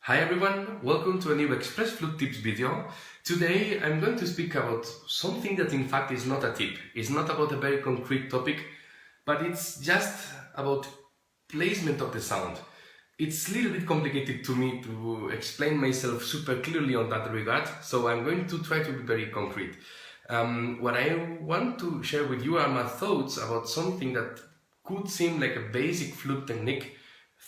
Hi everyone, welcome to a new Express Flute Tips video. Today I'm going to speak about something that in fact is not a tip. It's not about a very concrete topic, but it's just about placement of the sound. It's a little bit complicated to me to explain myself super clearly on that regard, so I'm going to try to be very concrete. What I want to share with you are my thoughts about something that could seem like a basic flute technique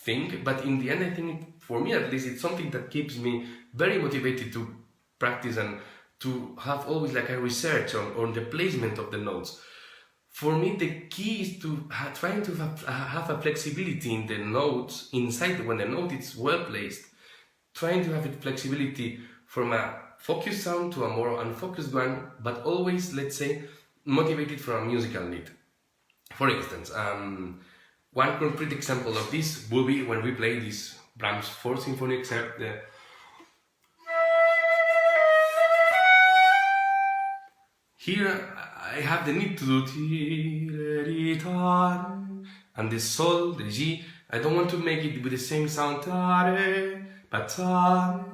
thing, but in the end I think, for me at least, it's something that keeps me very motivated to practice and to have always like a research on the placement of the notes. For me, the key is to trying to have a flexibility in the notes inside when the note is well placed, trying to have it flexibility from a focused sound to a more unfocused one, but always, let's say, motivated from a musical need. For instance, one concrete example of this will be when we play this Brahms 4th Symphony, except the here I have the need to do and the sol, the G. I don't want to make it with the same sound, but a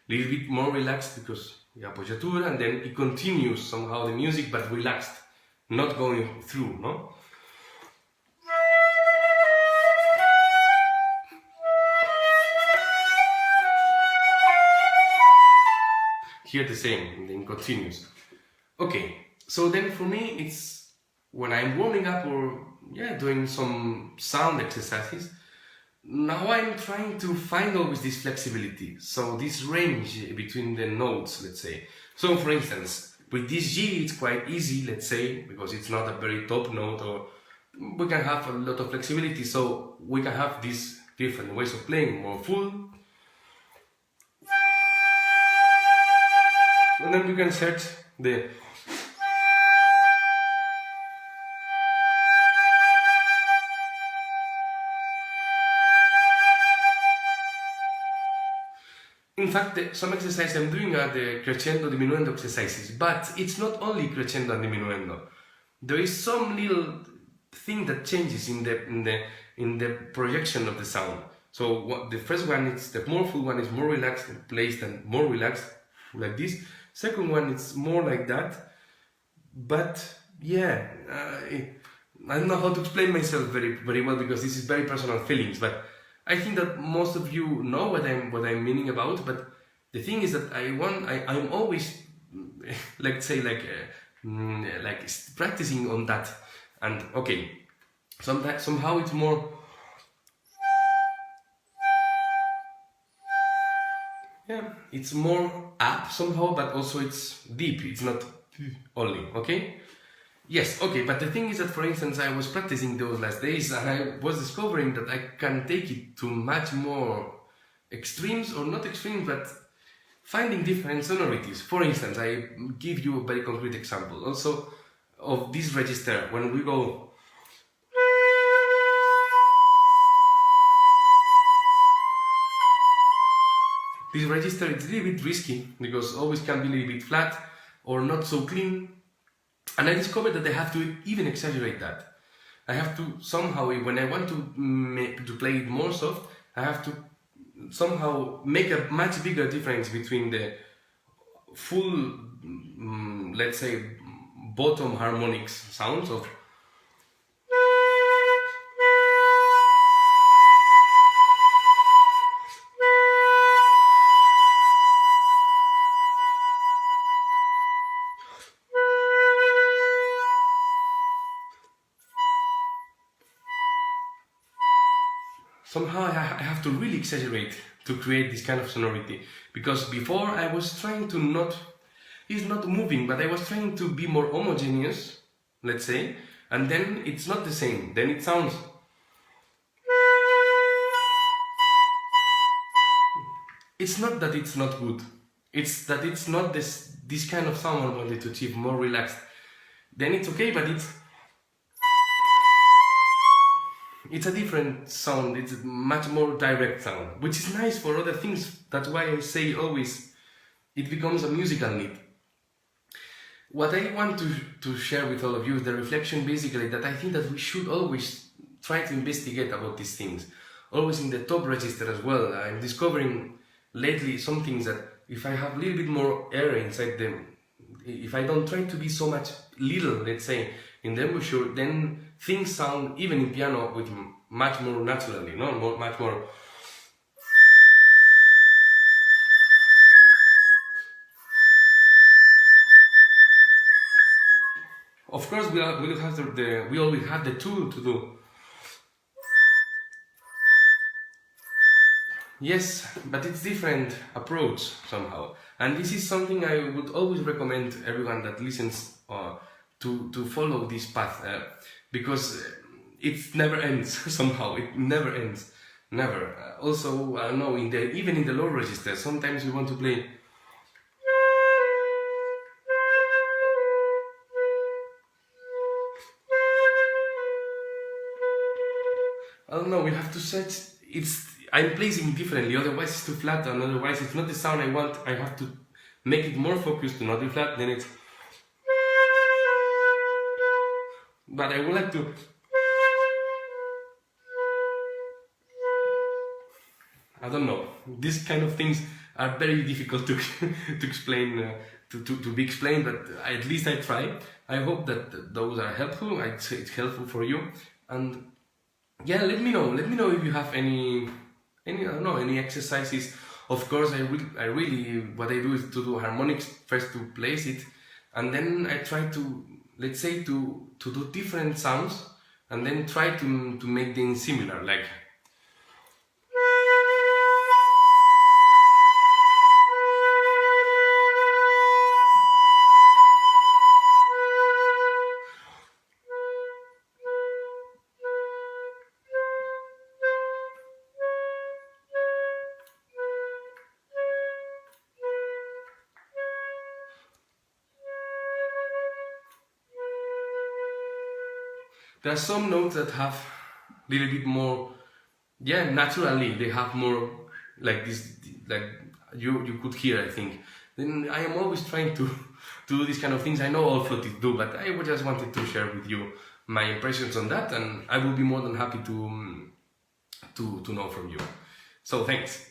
little bit more relaxed because the appoggiatura, and then it continues somehow the music but relaxed, not going through, no? Here the same, and then continues. Okay, so then for me it's when I'm warming up or doing some sound exercises, now I'm trying to find always this flexibility, so this range between the notes, let's say. So for instance, with this G it's quite easy, let's say, because it's not a very top note, or we can have a lot of flexibility, so we can have these different ways of playing, more full. And then we can set the in fact, some exercises I'm doing are the crescendo diminuendo exercises, but it's not only crescendo and diminuendo. There is some little thing that changes in the projection of the sound. So the first one is the more full one is more relaxed and placed and more relaxed like this. Second one it's more like that, but I don't know how to explain myself very well because this is very personal feelings, but I think that most of you know what I'm meaning about. But the thing is that I'm always let's say like practicing on that, and okay, somehow it's more it's more up somehow, but also it's deep, it's not only, okay? Yes, okay, but the thing is that, for instance, I was practicing those last days and I was discovering that I can take it to much more extremes, or not extremes, but finding different sonorities. For instance, I give you a very concrete example also of this register. When we go this register, it's a little bit risky because always can be a little bit flat or not so clean, and I discovered that I have to even exaggerate that. I have to somehow, when I want to play it more soft, I have to somehow make a much bigger difference between the full, let's say, bottom harmonics sounds of somehow I have to really exaggerate to create this kind of sonority, because before I was trying to it's not moving, but I was trying to be more homogeneous, let's say, and then it's not the same, then it sounds it's not that it's not good, it's that it's not this kind of sound I wanted to achieve, more relaxed. Then it's okay, but it's a different sound, it's a much more direct sound, which is nice for other things. That's why I say always it becomes a musical need. What I want to share with all of you is the reflection, basically, that I think that we should always try to investigate about these things, always in the top register as well. I'm discovering lately some things that if I have a little bit more air inside them, if I don't try to be so much little, let's say, in the embouchure, then things sound, even in piano, with much more naturally, no? Much more. Of course, we always have the tool to do. Yes, but it's different approach somehow, and this is something I would always recommend everyone that listens to follow this path, because it never ends. Somehow it never ends, never. Also, I don't know, even in the low register, sometimes we want to play. I don't know. We have to set. I'm placing differently. Otherwise, it's too flat, and otherwise, it's not the sound I want. I have to make it more focused to not be flat. Then it's. But I would like to. I don't know. These kind of things are very difficult to to explain, to be explained. But at least I try. I hope that those are helpful. I'd say it's helpful for you. And yeah, let me know. Let me know if you have any I don't know, any exercises. Of course, I really what I do is to do harmonics first, to place it, and then I try to, let's say, to do different sounds, and then try to make them similar, like. There are some notes that have a little bit more, yeah, naturally they have more like this, like you could hear, I think. Then I am always trying to do these kind of things. I know all flutists do, but I just wanted to share with you my impressions on that, and I will be more than happy to know from you. So thanks.